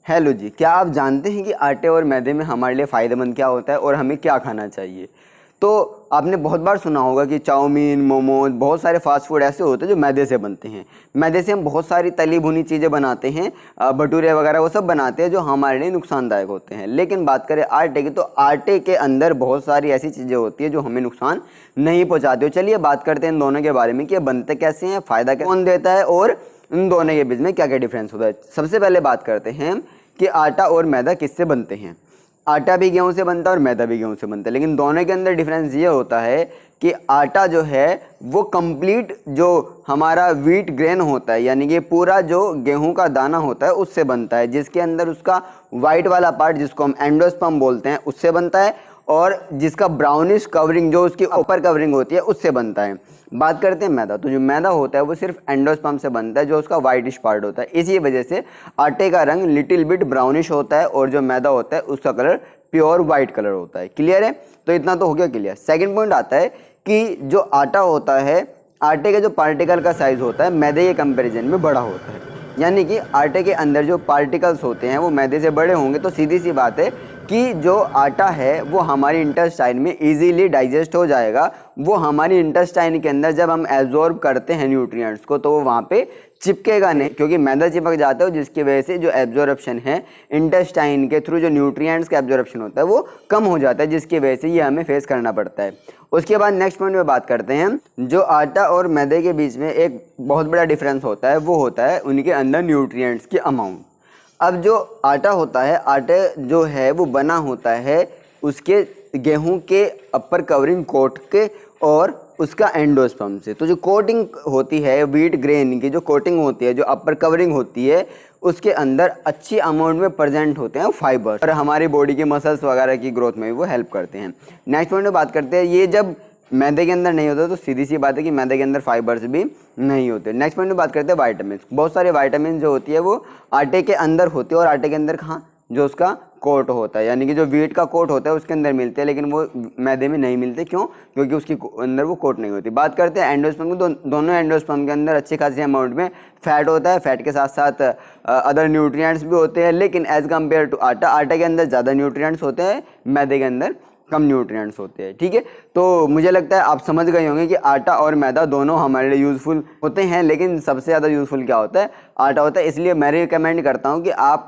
Hello जी, क्या आप जानते हैं कि आटे और मैदे में हमारे लिए फ़ायदेमंद क्या होता है और हमें क्या खाना चाहिए। तो आपने बहुत बार सुना होगा कि चाउमीन, मोमोज, बहुत सारे फास्ट फूड ऐसे होते हैं जो मैदे से बनते हैं। मैदे से हम बहुत सारी तली भुनी चीज़ें बनाते हैं, भटूरे वगैरह वो सब बनाते हैं जो हमारे लिए नुकसानदायक होते हैं। लेकिन बात करें आटे की, तो आटे के अंदर बहुत सारी ऐसी चीज़ें होती है जो हमें नुकसान नहीं पहुँचाती हो। चलिए बात करते हैं इन दोनों के बारे में कि ये बनते कैसे हैं, फ़ायदा कौन देता है और इन दोनों के बीच में क्या क्या डिफरेंस होता है। सबसे पहले बात करते हैं कि आटा और मैदा किससे बनते हैं। आटा भी गेहूं से बनता है और मैदा भी गेहूं से बनता है, लेकिन दोनों के अंदर डिफरेंस ये होता है कि आटा जो है वो कंप्लीट जो हमारा व्हीट ग्रेन होता है, यानी कि पूरा जो गेहूं का दाना होता है उससे बनता है, जिसके अंदर उसका वाइट वाला पार्ट जिसको हम एंडोस्पर्म बोलते हैं उससे बनता है, और जिसका ब्राउनिश कवरिंग जो उसकी ऊपर कवरिंग होती है उससे बनता है। बात करते हैं मैदा, तो जो मैदा होता है वो सिर्फ एंडोस्पर्म से बनता है जो उसका वाइटिश पार्ट होता है। इसी वजह से आटे का रंग लिटिल बिट ब्राउनिश होता है और जो मैदा होता है उसका कलर प्योर वाइट कलर होता है। क्लियर है? तो इतना तो हो गया क्लियर। सेकंड पॉइंट आता है कि जो आटा होता है, आटे का जो पार्टिकल का साइज होता है मैदे के कंपेरिजन में बड़ा होता है, यानी कि आटे के अंदर जो पार्टिकल्स होते हैं वो मैदे से बड़े होंगे। तो सीधी सी बात है कि जो आटा है वो हमारी इंटेस्टाइन में इजीली डाइजेस्ट हो जाएगा। वो हमारी इंटेस्टाइन के अंदर जब हम एब्जॉर्ब करते हैं न्यूट्रिएंट्स को तो वो वहाँ पे चिपकेगा नहीं, क्योंकि मैदा चिपक जाता है, जिसकी वजह से जो एब्जॉर्प्शन है इंटेस्टाइन के थ्रू, जो न्यूट्रिएंट्स का एब्जॉर्प्शन होता है वो कम हो जाता है, जिसकी वजह से ये हमें फेस करना पड़ता है। उसके बाद नेक्स्ट पॉइंट में बात करते हैं, जो आटा और मैदे के बीच में एक बहुत बड़ा डिफरेंस होता है वो होता है उनके अंदर न्यूट्रिएंट्स की अमाउंट। अब जो आटा होता है, आटे जो है वो बना होता है उसके गेहूं के अपर कवरिंग कोट के और उसका एंडोस्पर्म से। तो जो कोटिंग होती है व्हीट ग्रेन की, जो कोटिंग होती है, जो अपर कवरिंग होती है, उसके अंदर अच्छी अमाउंट में प्रेजेंट होते हैं फाइबर, और हमारी बॉडी के मसल्स वगैरह की ग्रोथ में भी वो हेल्प करते हैं। नेक्स्ट पॉइंट में बात करते हैं, ये जब मैदे के अंदर नहीं होता तो सीधी सी बात है कि मैदे के अंदर फाइबर्स भी नहीं होते। नेक्स्ट पॉइंट में बात करते हैं वाइटामिन। बहुत सारे वाइटामिन जो होती है वो आटे के अंदर होती है, और आटे के अंदर कहाँ, जो उसका कोट होता है, यानी कि जो व्हीट का कोट होता है उसके अंदर मिलते हैं, लेकिन वो मैदे में नहीं मिलते। क्यों? क्योंकि उसके अंदर वो कोट नहीं होती। बात करते हैं एंडोस्पर्म की, दोनों एंडोस्पर्म के अंदर अच्छी खासी अमाउंट में फैट होता है। फैट के साथ साथ अदर न्यूट्रिएंट्स भी होते हैं, लेकिन एज कम्पेयर टू आटा, आटे के अंदर ज़्यादा न्यूट्रिएंट्स होते हैं, मैदे के अंदर कम न्यूट्रिएंट्स होते हैं। ठीक है, तो मुझे लगता है आप समझ गए होंगे कि आटा और मैदा दोनों हमारे लिए यूज़फुल होते हैं, लेकिन सबसे ज़्यादा यूज़फुल क्या होता है? आटा होता है। इसलिए मैं रिकमेंड करता हूँ कि आप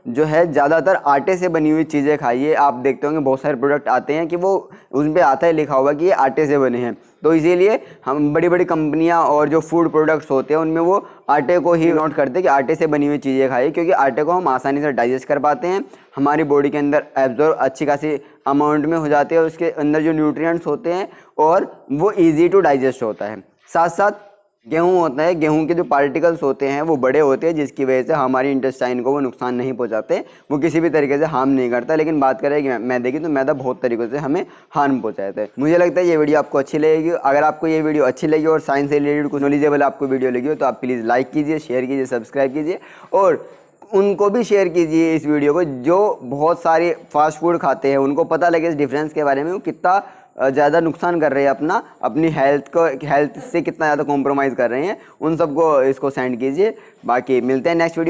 जो है ज़्यादातर आटे से बनी हुई चीज़ें खाइए। आप देखते होंगे बहुत सारे प्रोडक्ट आते हैं कि वो उन पर आता है लिखा हुआ कि ये आटे से बने हैं, तो इसीलिए हम बड़ी बड़ी कंपनियां और जो फूड प्रोडक्ट्स होते हैं उनमें वो आटे को ही नोट करते हैं कि आटे से बनी हुई चीज़ें खाइए, क्योंकि आटे को हम आसानी से डाइजेस्ट कर पाते हैं, हमारी बॉडी के अंदर एब्जॉर्ब अच्छी खासी अमाउंट में हो जाती है, उसके अंदर जो न्यूट्रिएंट्स होते हैं, और वो ईजी टू डाइजेस्ट होता है। साथ साथ गेहूं होता है, गेहूं के जो पार्टिकल्स होते हैं वो बड़े होते हैं, जिसकी वजह से हमारी इंटेस्टाइन को वो नुकसान नहीं पहुंचाते, वो किसी भी तरीके से हार्म नहीं करता। लेकिन बात करें कि मैदे की, तो मैदा बहुत तरीक़ों से हमें हार्म पहुंचाता है। मुझे लगता है ये वीडियो आपको अच्छी लगेगी। अगर आपको ये वीडियो अच्छी लगी और साइंस से रिलेटेड कुछ नॉलेजेबल आपको वीडियो लगी हो तो आप प्लीज़ लाइक कीजिए, शेयर कीजिए, सब्सक्राइब कीजिए, और उनको भी शेयर कीजिए इस वीडियो को जो बहुत सारे फास्ट फूड खाते हैं, उनको पता लगे इस डिफरेंस के बारे में, वो कितना ज़्यादा नुकसान कर रहे हैं अपनी हेल्थ से कितना ज़्यादा कॉम्प्रोमाइज़ कर रहे हैं, उन सबको इसको सेंड कीजिए। बाकी मिलते हैं नेक्स्ट वीडियो।